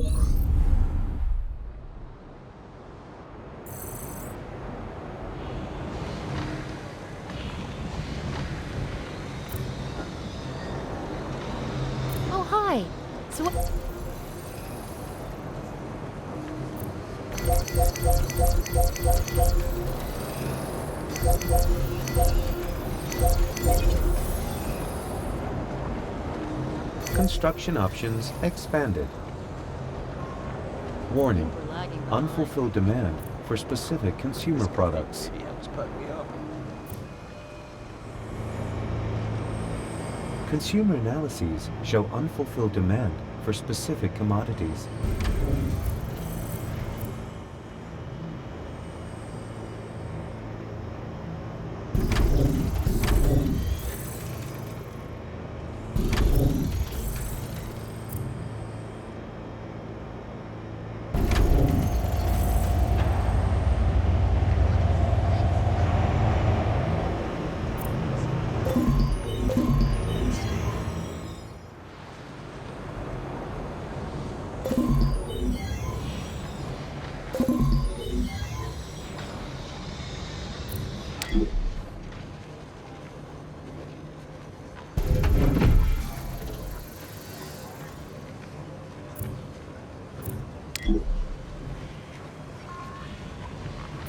Oh, hi. So what? Construction options expanded. Warning, We're lagging behind. unfulfilled demand for specific consumer products. Consumer analyses show unfulfilled demand for specific commodities.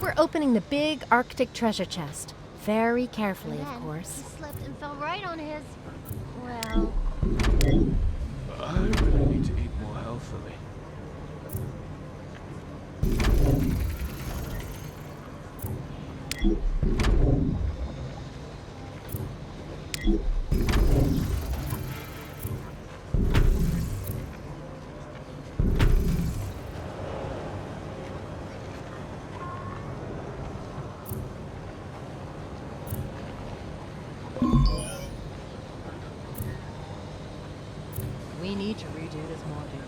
We're opening the big Arctic treasure chest. Very carefully, of Then course. he slipped and fell right on his... well... I really need to eat more healthily. We need to redo this module.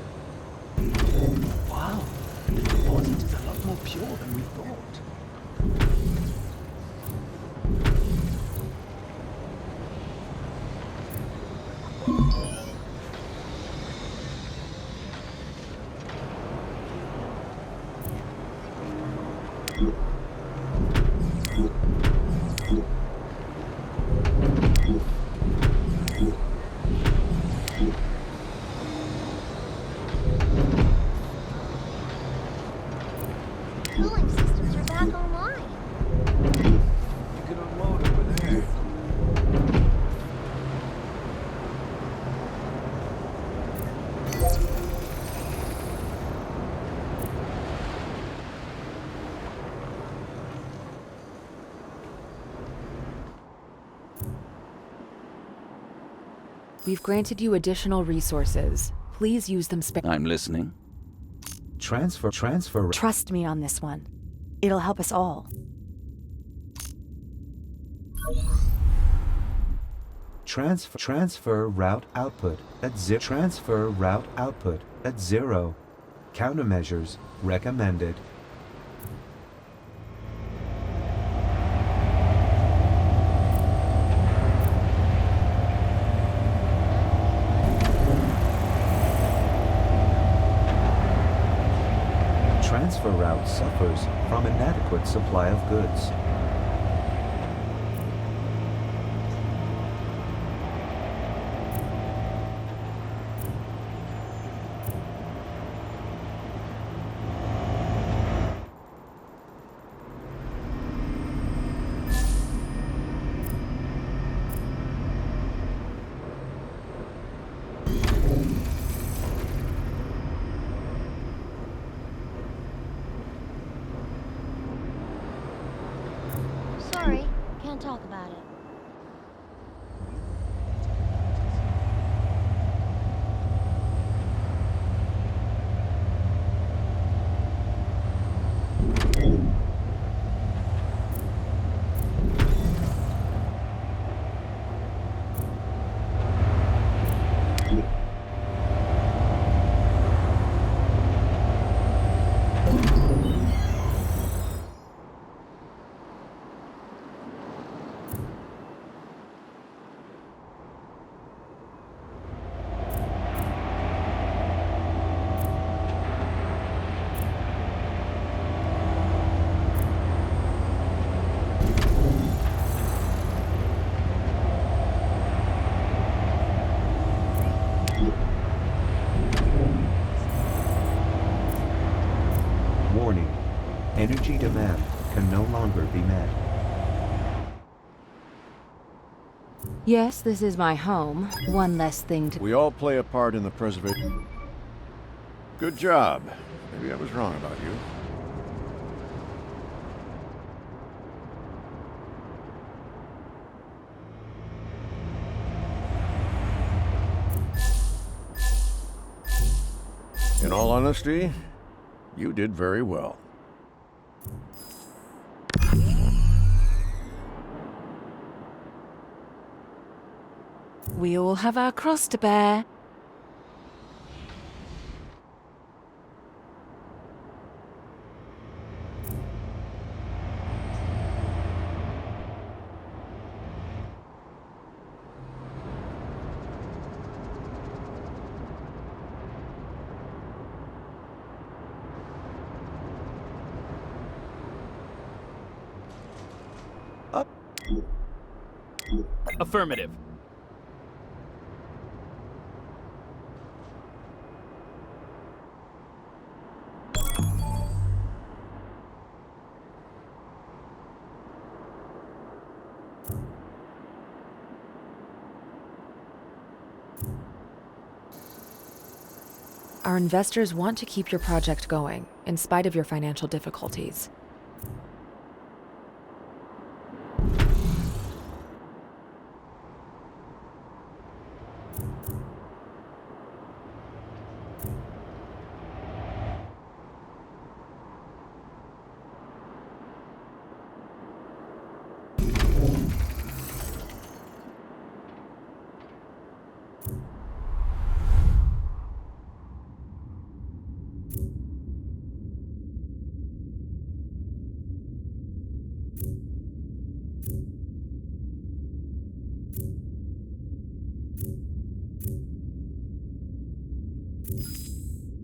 Wow, the deposit is a lot more pure than we thought. Cooling systems are back online. You can unload over there. We've granted you additional resources. Please use them I'm listening. Transfer. Trust me on this one. It'll help us all. Transfer route output at 0. Transfer route output at 0. Countermeasures recommended. Transfer route suffers from inadequate supply of goods. Sorry, can't talk about it. Warning. Energy demand can no longer be met. Yes, this is my home. One less thing to... We all play a part in the preservation. Good job. Maybe I was wrong about you. In all honesty, you did very well. We all have our cross to bear. Affirmative. Our investors want to keep your project going, in spite of your financial difficulties.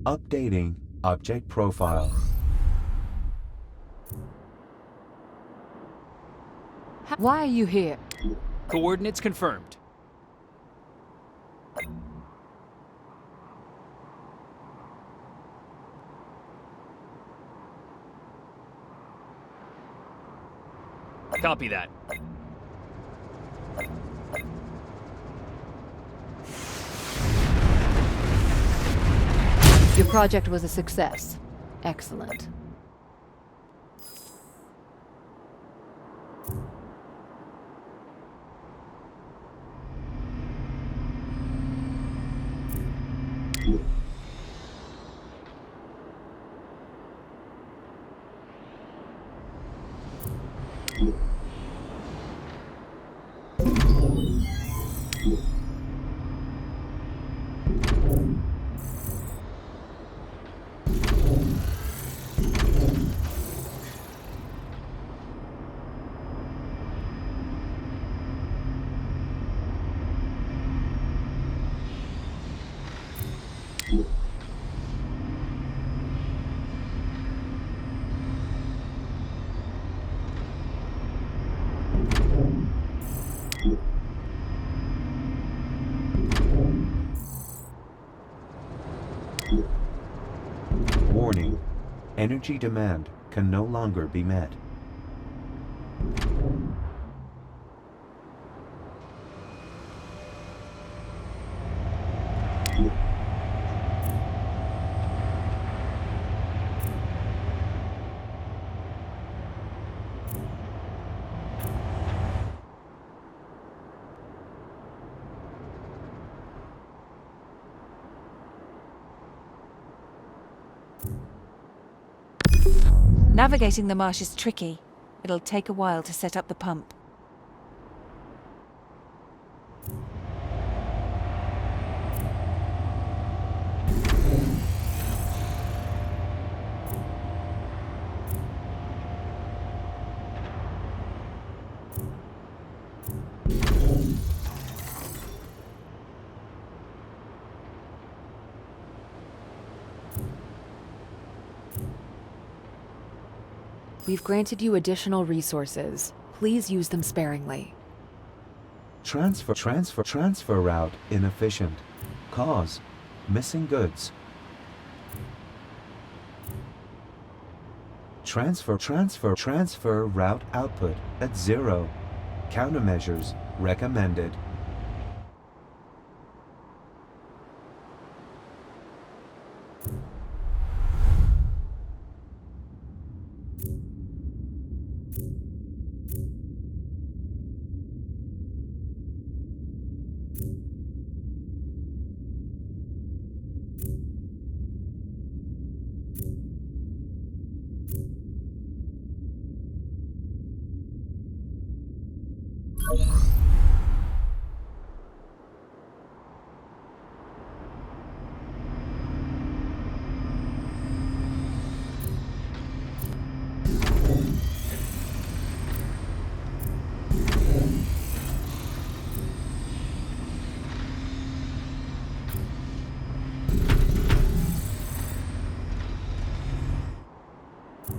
Updating object profile. Why are you here? Coordinates confirmed. Copy that. Your project was a success. Excellent. Warning. Energy demand can no longer be met. Navigating the marsh is tricky. It'll take a while to set up the pump. We've granted you additional resources. Please use them sparingly. Transfer route inefficient. Cause, missing goods. Transfer route output at 0. Countermeasures recommended.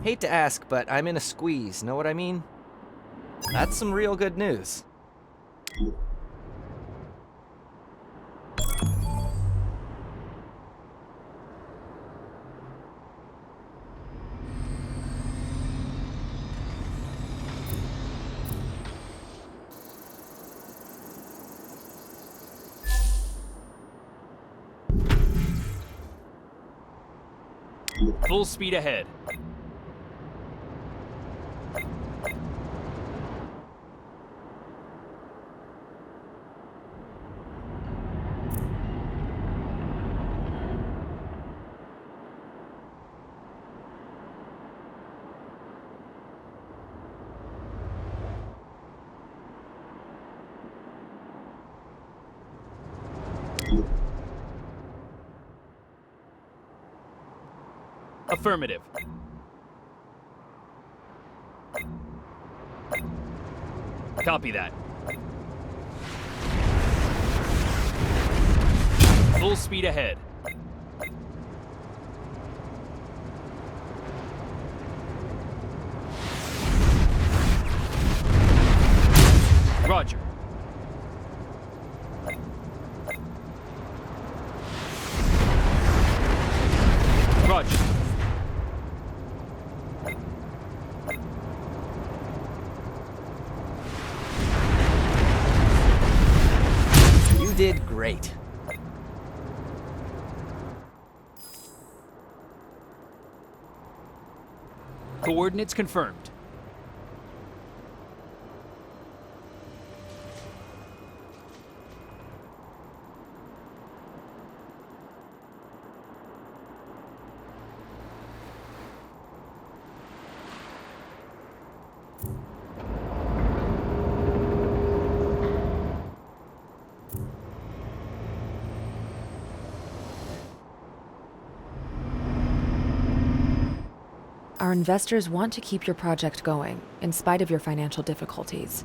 Hate to ask, but I'm in a squeeze, know what I mean? That's some real good news. Full speed ahead. Affirmative. Copy that. Full speed ahead. Roger. Roger. You did great. Coordinates confirmed. Our investors want to keep your project going, in spite of your financial difficulties.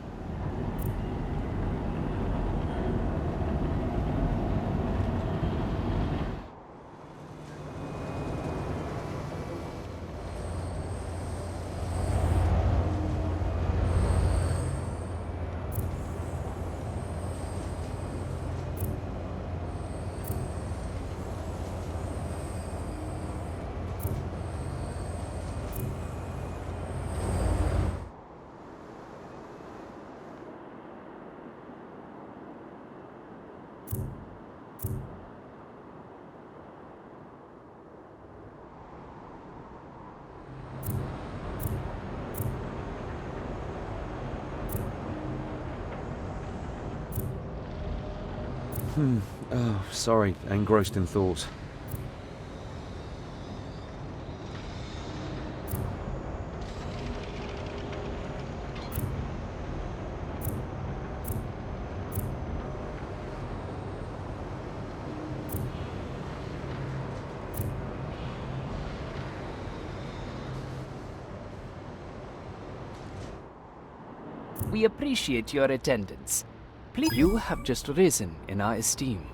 Oh, sorry, engrossed in thought. We appreciate your attendance. Please, you have just risen in our esteem.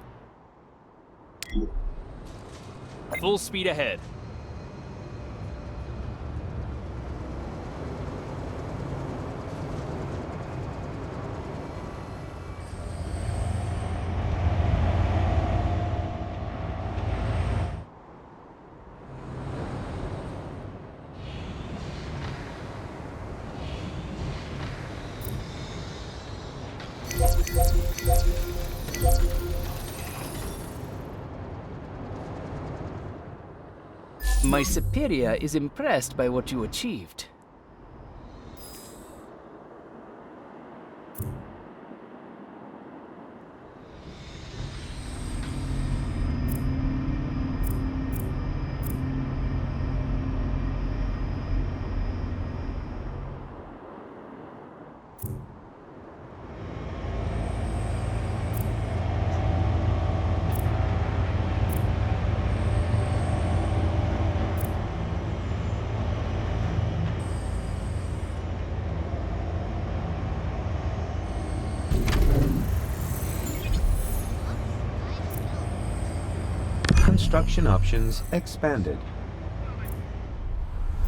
Full speed ahead. My superior is impressed by what you achieved. Construction options expanded.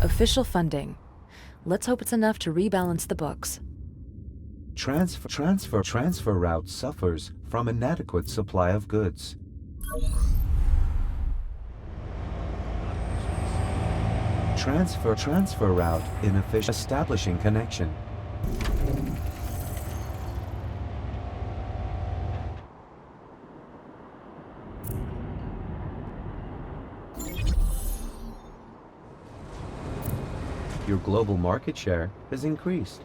Official funding. Let's hope it's enough to rebalance the books. Transfer route suffers from inadequate supply of goods. Transfer route inefficient. Establishing connection. Your global market share has increased.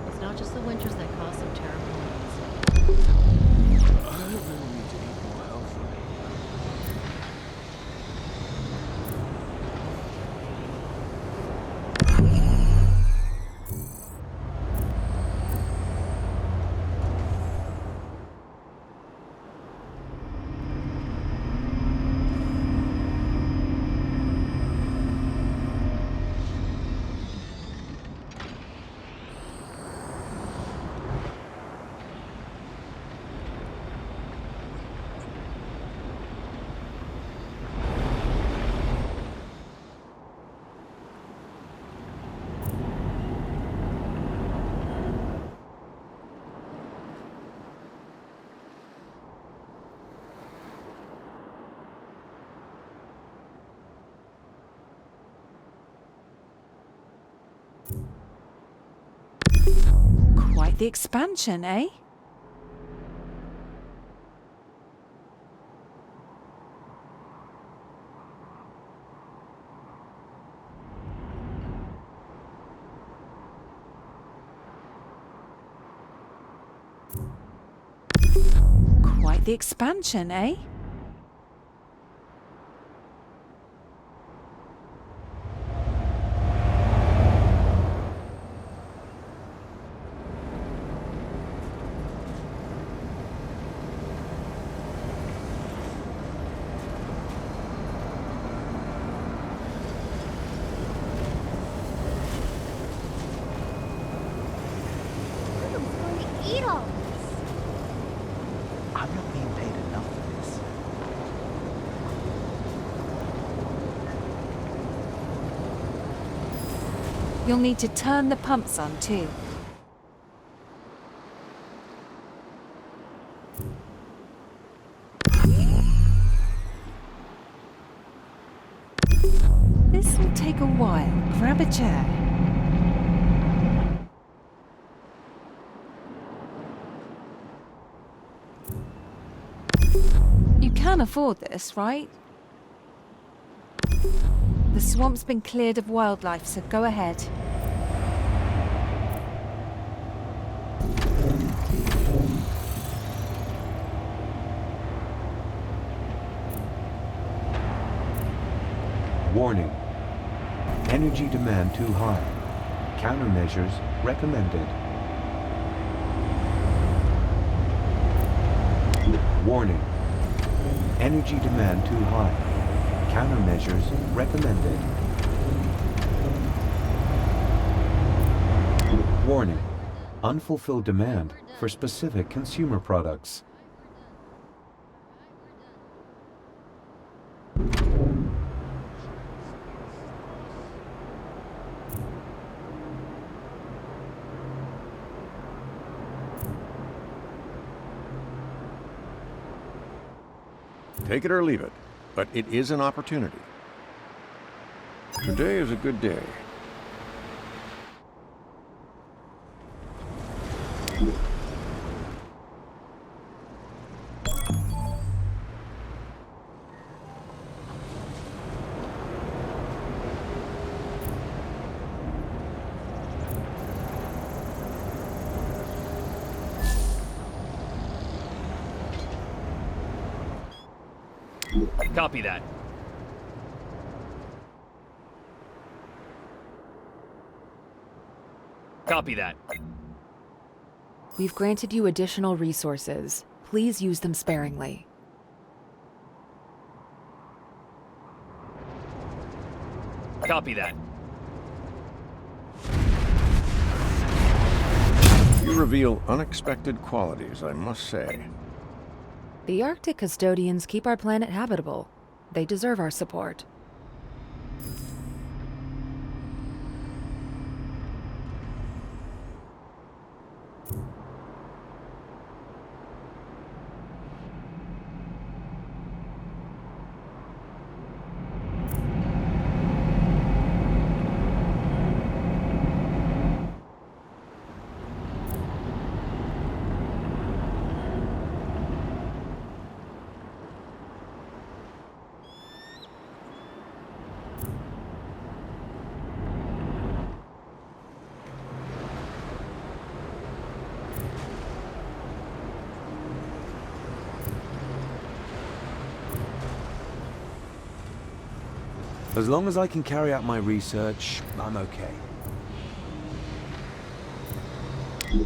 It's not just the winters that cause some terrible ones. I really need to eat more healthily. Quite the expansion, eh? Quite the expansion, eh? Who's going to eat all this? I'm not being paid enough for this. You'll need to turn the pumps on too. This will take a while. Grab a chair. You can afford this, right? The swamp's been cleared of wildlife, so go ahead. Warning. Energy demand too high. Countermeasures recommended. Warning. Energy demand too high. Countermeasures recommended. Warning. Unfulfilled demand for specific consumer products. Take it or leave it, but it is an opportunity. Today is a good day. Copy that. Copy that. We've granted you additional resources. Please use them sparingly. Copy that. You reveal unexpected qualities, I must say. The Arctic custodians keep our planet habitable. They deserve our support. As long as I can carry out my research, I'm okay. Can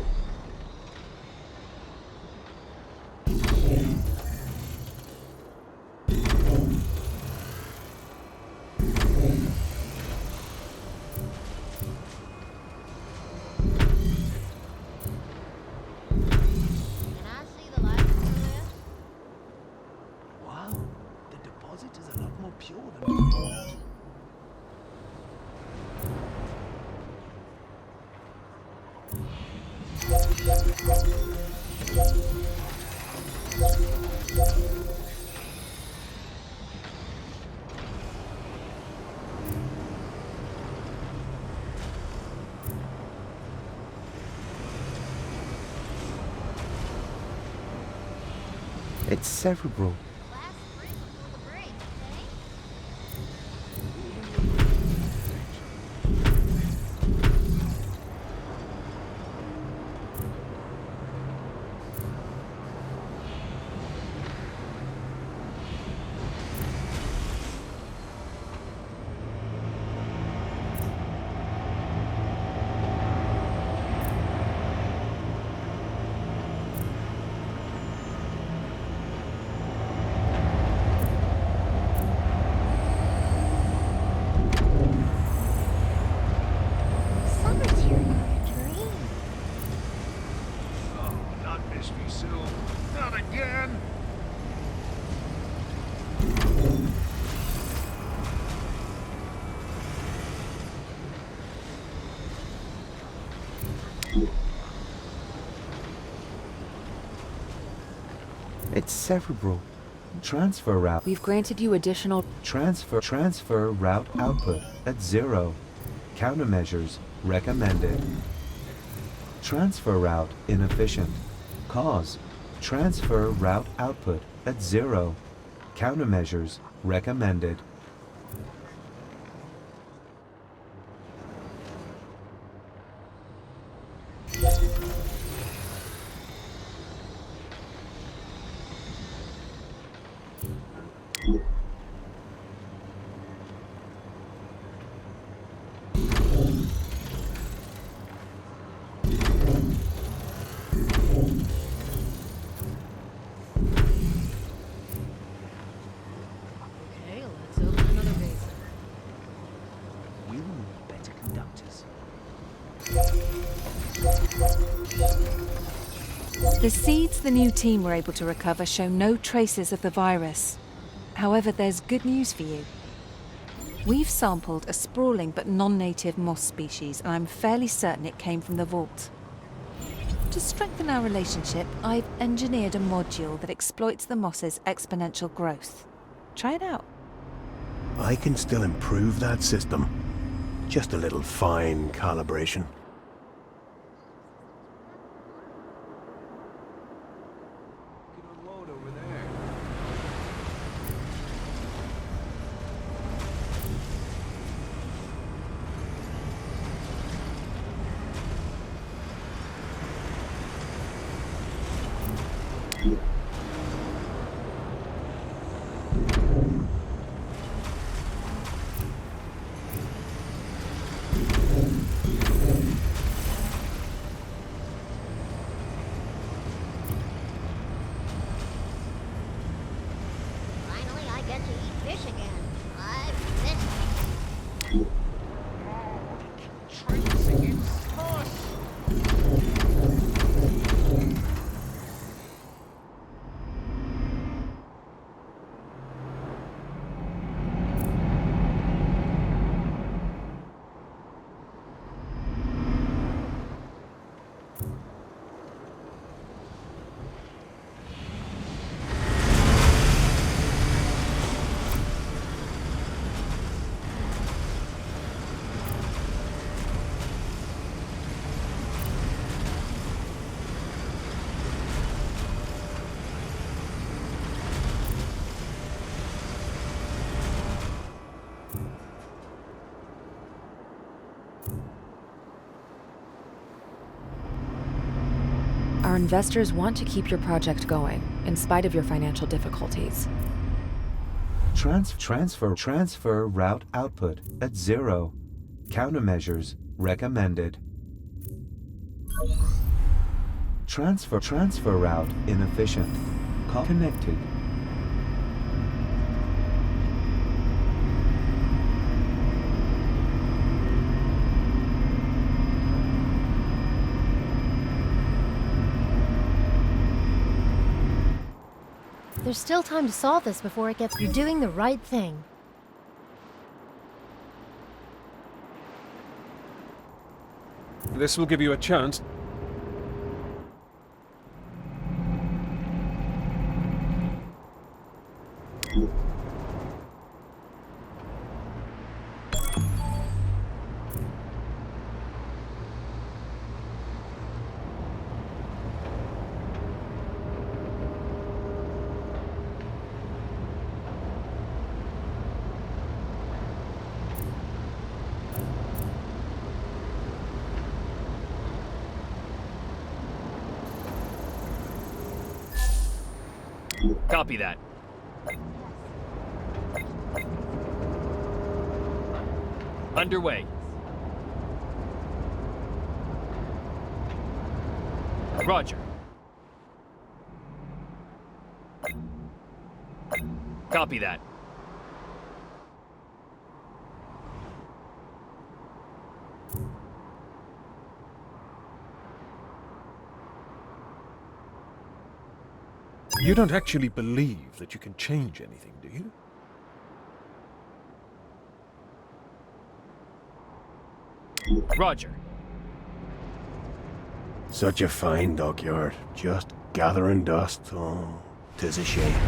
I see the license list? Wow, the deposit is a lot more pure than we thought. It's cerebral. Last sprint before the break, okay? Summer's here like a dream. Oh, not Mystery Sue. Not again! It's cerebral. Transfer route. We've granted you additional... Transfer route output at 0. Countermeasures recommended. Transfer route inefficient. Cause. Transfer route output at 0. Countermeasures recommended. Okay, let's open another razor. We will need better conductors. The seeds the new team were able to recover show no traces of the virus. However, there's good news for you. We've sampled a sprawling but non-native moss species, and I'm fairly certain it came from the vault. To strengthen our relationship, I've engineered a module that exploits the moss's exponential growth. Try it out. I can still improve that system. Just a little fine calibration. Can unload over there. Finally, I get to eat fish again. I've missed it. Our investors want to keep your project going, in spite of your financial difficulties. Transfer route output at 0. Countermeasures recommended. Transfer route inefficient. Connected. There's still time to solve this before it gets... You're doing the right thing. This will give you a chance. Copy that. Underway. Roger. Copy that. You don't actually believe that you can change anything, do you? Roger. Such a fine dockyard. Just gathering dust. Oh, 'tis a shame.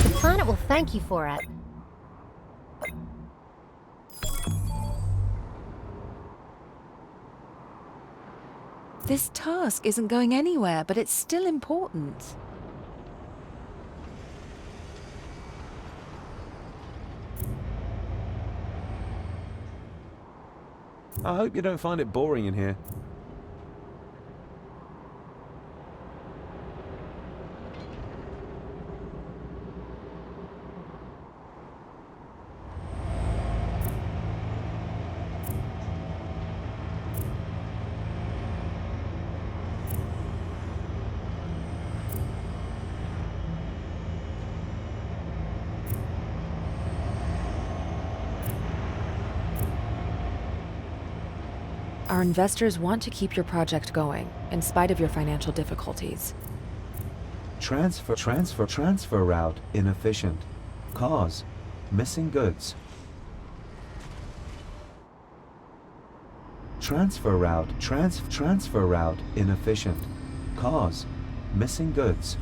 The planet will thank you for it. This task isn't going anywhere, but it's still important. I hope you don't find it boring in here. Our investors want to keep your project going, in spite of your financial difficulties. Transfer route inefficient. Cause, missing goods. Transfer route inefficient. Cause, missing goods.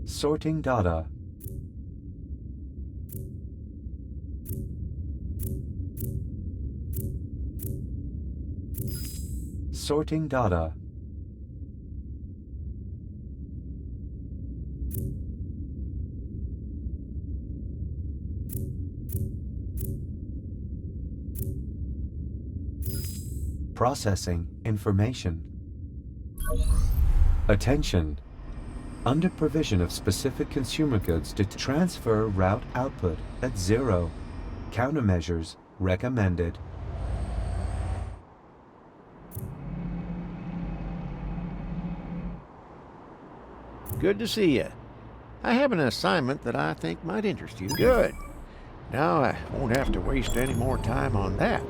Sorting data. Sorting data. Processing information. Attention. Under provision of specific consumer goods to transfer route output at 0. Countermeasures recommended. Good to see you. I have an assignment that I think might interest you. Good. Now I won't have to waste any more time on that.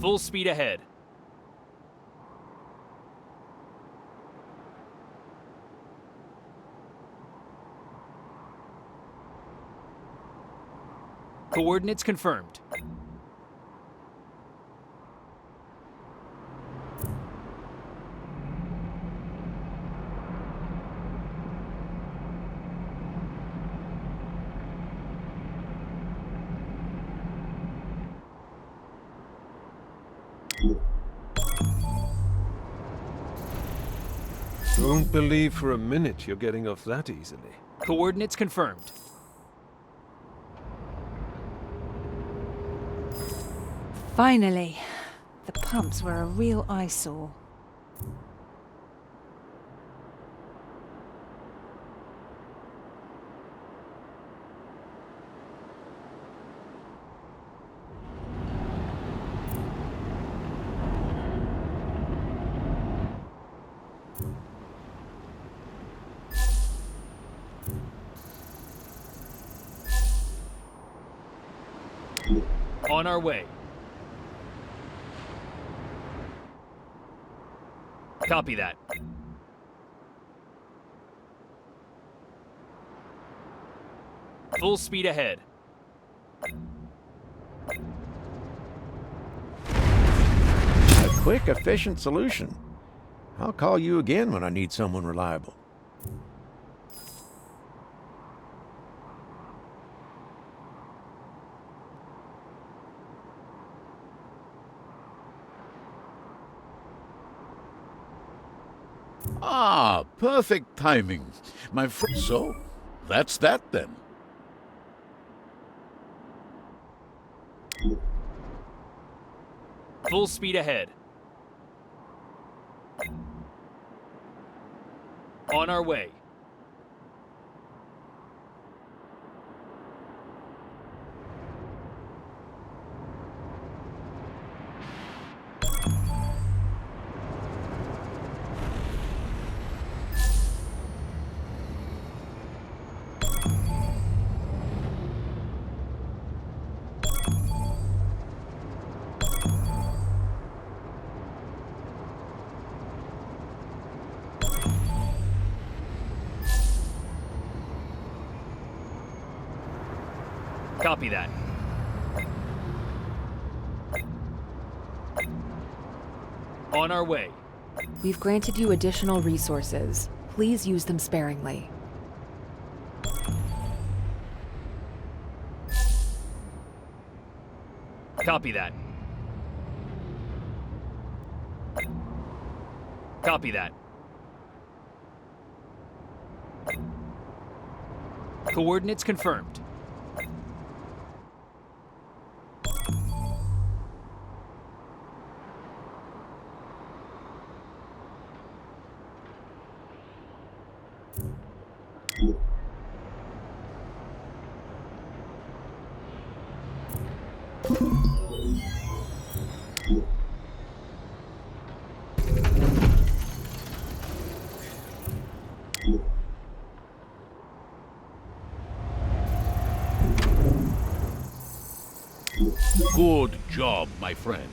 Full speed ahead. Coordinates confirmed. Don't believe for a minute you're getting off that easily. Coordinates confirmed. Finally. The pumps were a real eyesore. On our way. Copy that. Full speed ahead. A quick, efficient solution. I'll call you again when I need someone reliable. Ah, perfect timing, my friend. So, that's that then. Full speed ahead. On our way. Copy that. On our way. We've granted you additional resources. Please use them sparingly. Copy that. Copy that. Coordinates confirmed. Good job, my friend.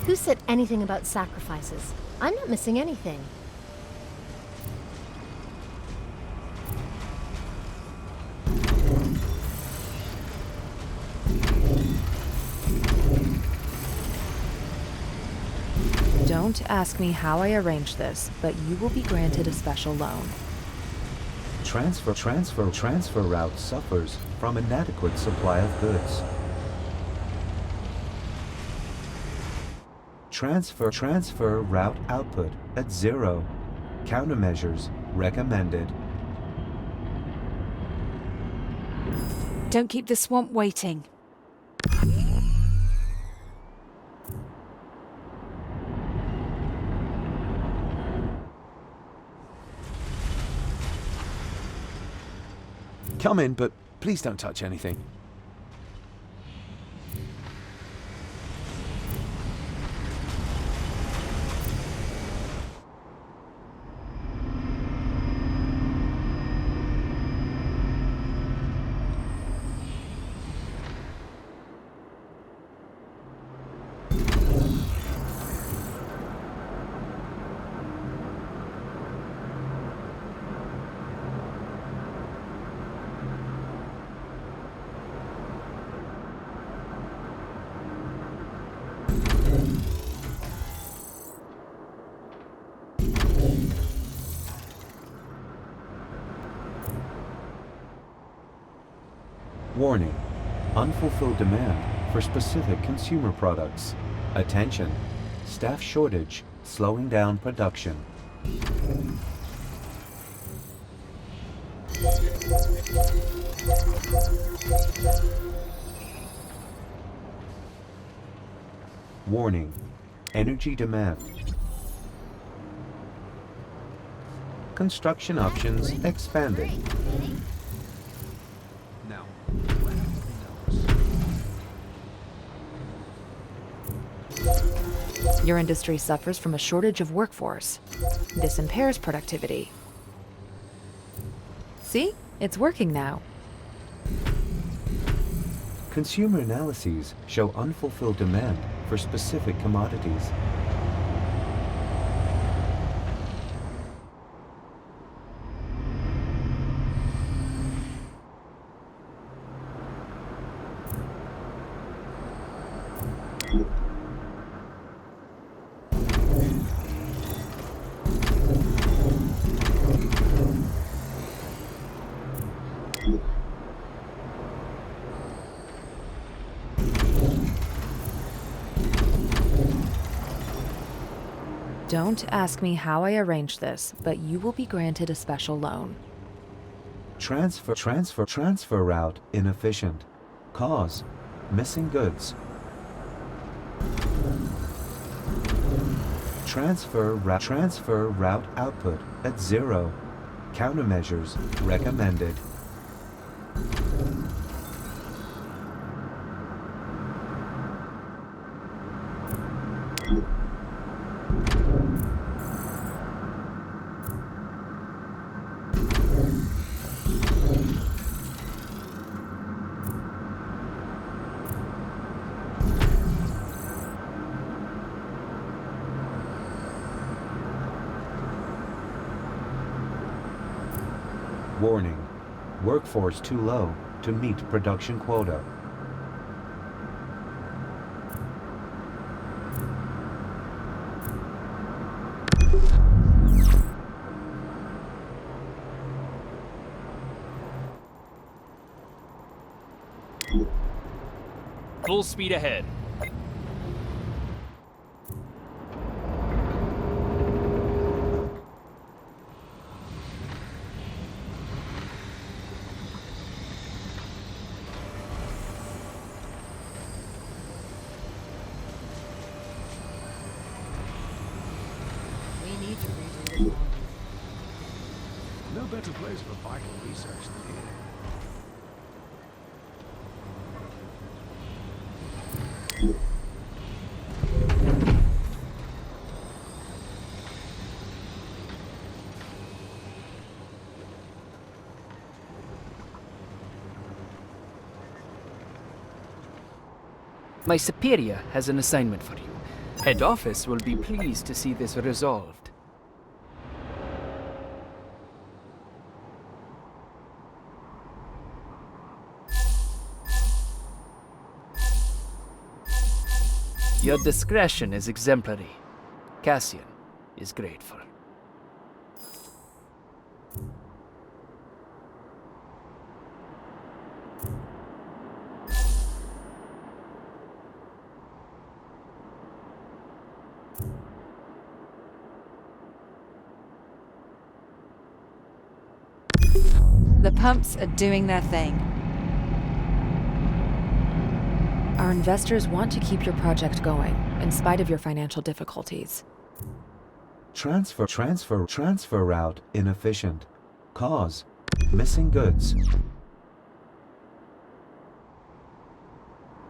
Who said anything about sacrifices? I'm not missing anything. Don't ask me how I arranged this, but you will be granted a special loan. Transfer route suffers from inadequate supply of goods. Transfer route output at 0. Countermeasures recommended. Don't keep the swamp waiting. Come in, but please don't touch anything. Warning: unfulfilled demand for specific consumer products. Attention: staff shortage slowing down production. Warning: energy demand. construction options expanded. Now, Your industry suffers from a shortage of workforce. This impairs productivity. See? It's working now. Consumer analyses show unfulfilled demand for specific commodities. Don't ask me how I arranged this, but you will be granted a special loan. Transfer route inefficient. Cause, missing goods. Transfer route output at 0. Countermeasures recommended. Warning, workforce too low to meet production quota. Full speed ahead. no better place for vital research than here. My superior has an assignment for you. Head office will be pleased to see this resolved. Your discretion is exemplary. Cassian is grateful. The pumps are doing their thing. Our investors want to keep your project going, in spite of your financial difficulties. Transfer route inefficient. Cause, missing goods.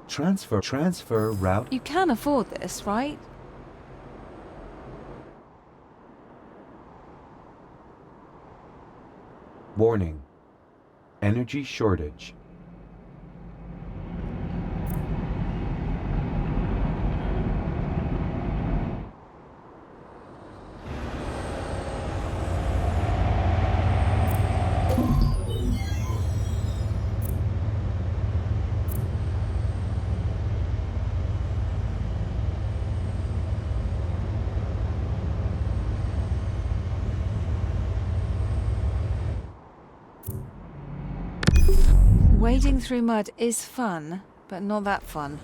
Transfer route. You can afford this, right? Warning, energy shortage. Wading through mud is fun, but not that fun.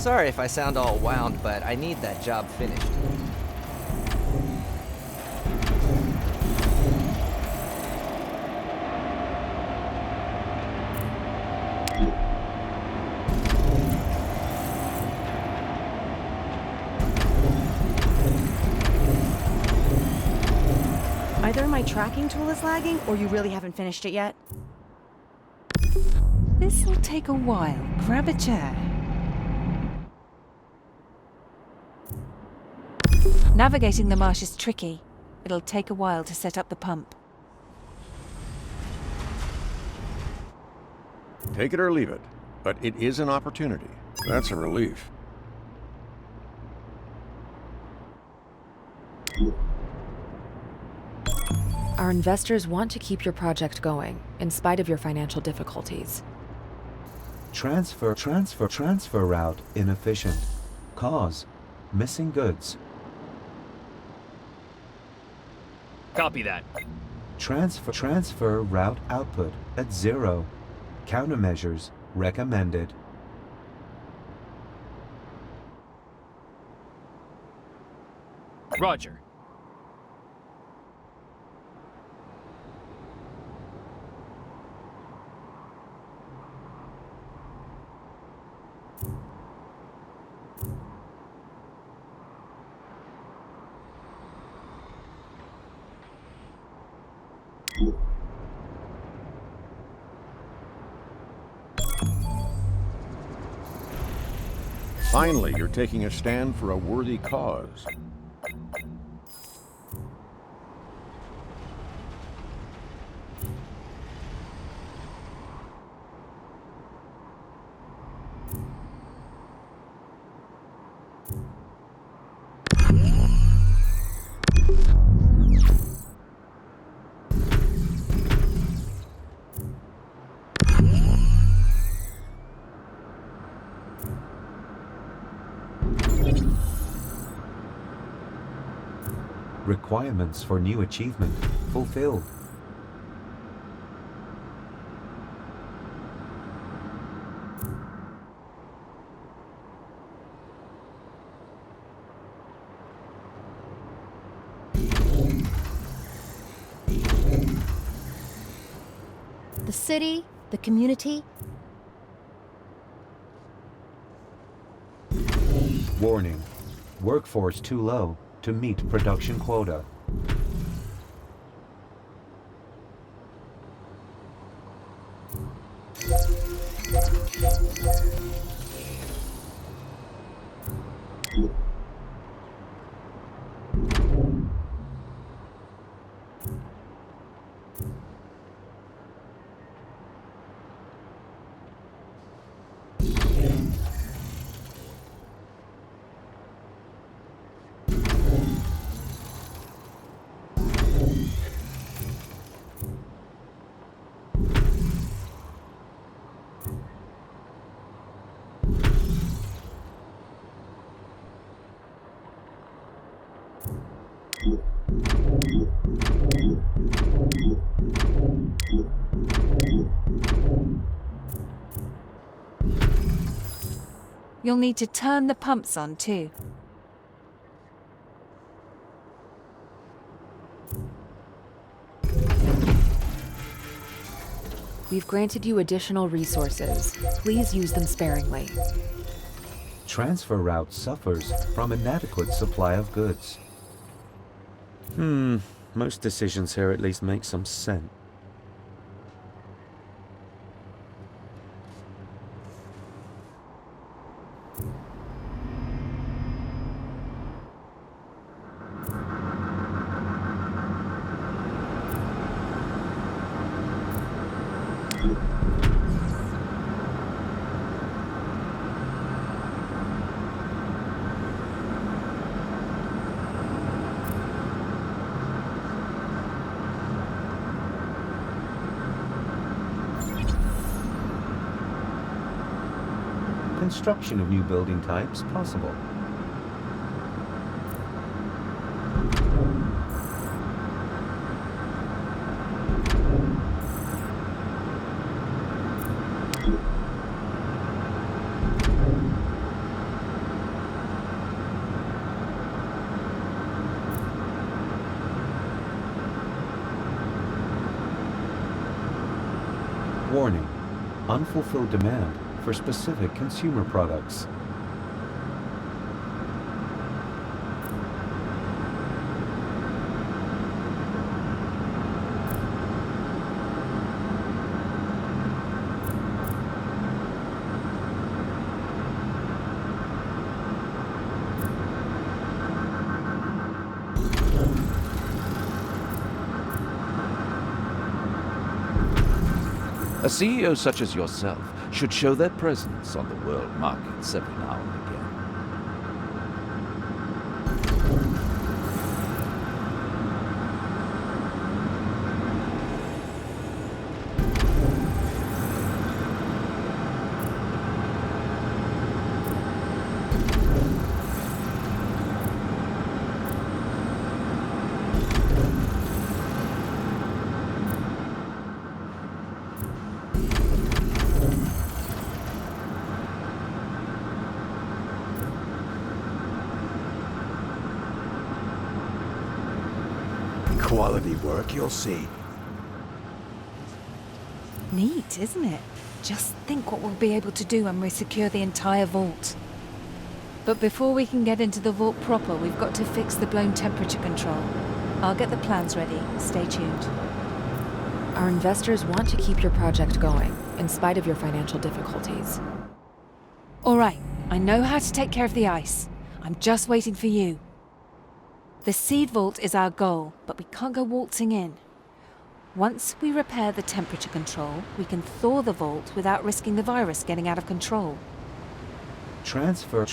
Sorry if I sound all wound, but I need that job finished. Either my tracking tool is lagging, or you really haven't finished it yet. This'll take a while. Grab a chair. Navigating the marsh is tricky. It'll take a while to set up the pump. Take it or leave it, but it is an opportunity. That's a relief. Our investors want to keep your project going, in spite of your financial difficulties. Transfer route inefficient. Cause, missing goods. Copy that. Transfer route output at 0. Countermeasures recommended. Roger. Finally, you're taking a stand for a worthy cause. Requirements for new achievement fulfilled. The city, the community. Warning. Workforce too low to meet production quota. You'll need to turn the pumps on too. We've granted you additional resources. Please use them sparingly. Transfer route suffers from inadequate supply of goods. Most decisions here at least make some sense. Construction of new building types possible. Warning: unfulfilled demand for specific consumer products. A CEO such as yourself should show their presence on the world markets every now and again. Quality work, you'll see. Neat, isn't it? Just think what we'll be able to do when we secure the entire vault. But before we can get into the vault proper, we've got to fix the blown temperature control. I'll get the plans ready. Stay tuned. Our investors want to keep your project going, in spite of your financial difficulties. All right, I know how to take care of the ice. I'm just waiting for you. The seed vault is our goal, but we can't go waltzing in. Once we repair the temperature control, we can thaw the vault without risking the virus getting out of control. Transfer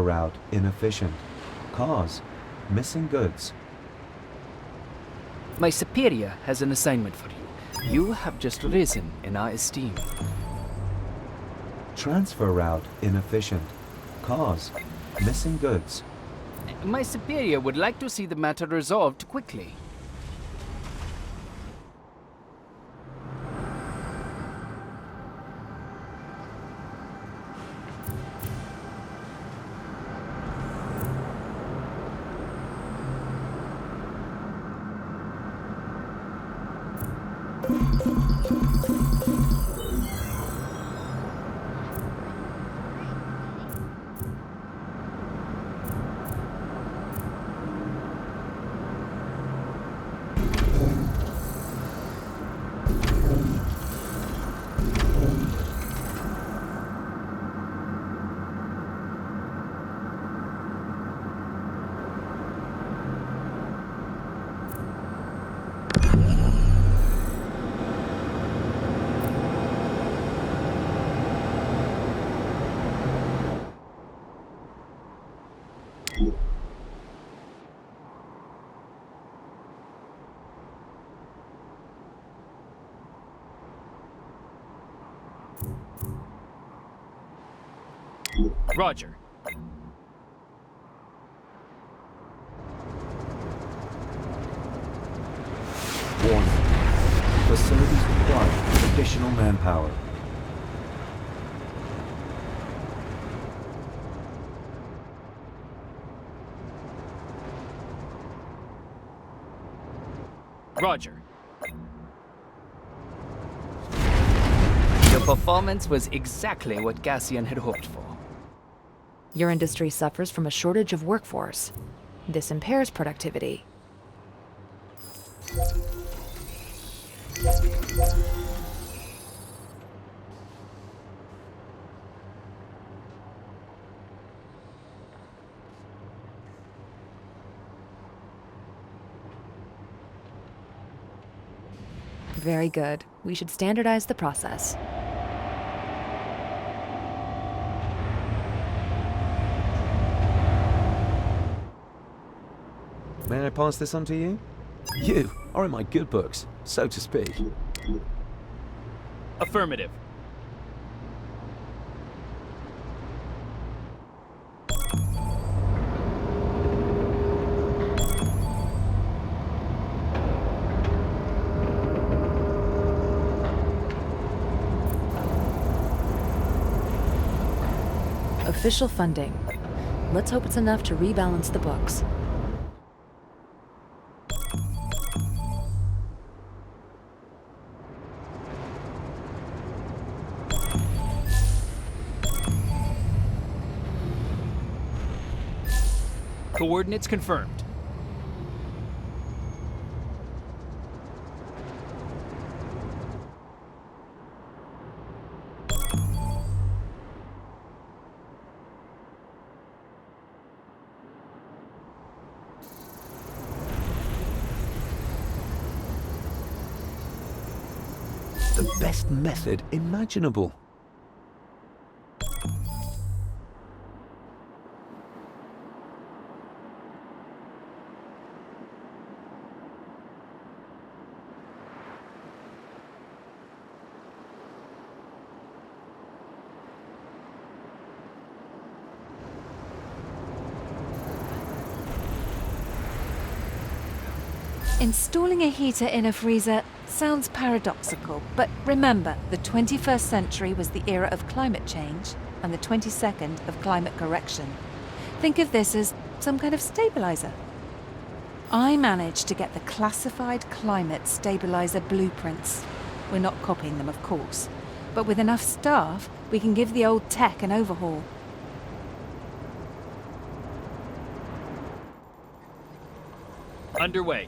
route inefficient. Cause: missing goods. My superior has an assignment for you. You have just risen in our esteem. Transfer route inefficient. Cause: missing goods. My superior would like to see the matter resolved quickly. Roger. Warning: facilities require additional manpower. Roger. Your performance was exactly what Cassian had hoped for. Your industry suffers from a shortage of workforce. This impairs productivity. Very good. We should standardize the process. May I pass this on to you? You are in my good books, so to speak. Affirmative. Official funding. Let's hope it's enough to rebalance the books. Coordinates confirmed. The best method imaginable. Installing a heater in a freezer sounds paradoxical, but remember, the 21st century was the era of climate change and the 22nd of climate correction. Think of this as some kind of stabilizer. I managed to get the classified climate stabilizer blueprints. We're not copying them, of course, but with enough staff, we can give the old tech an overhaul. Underway.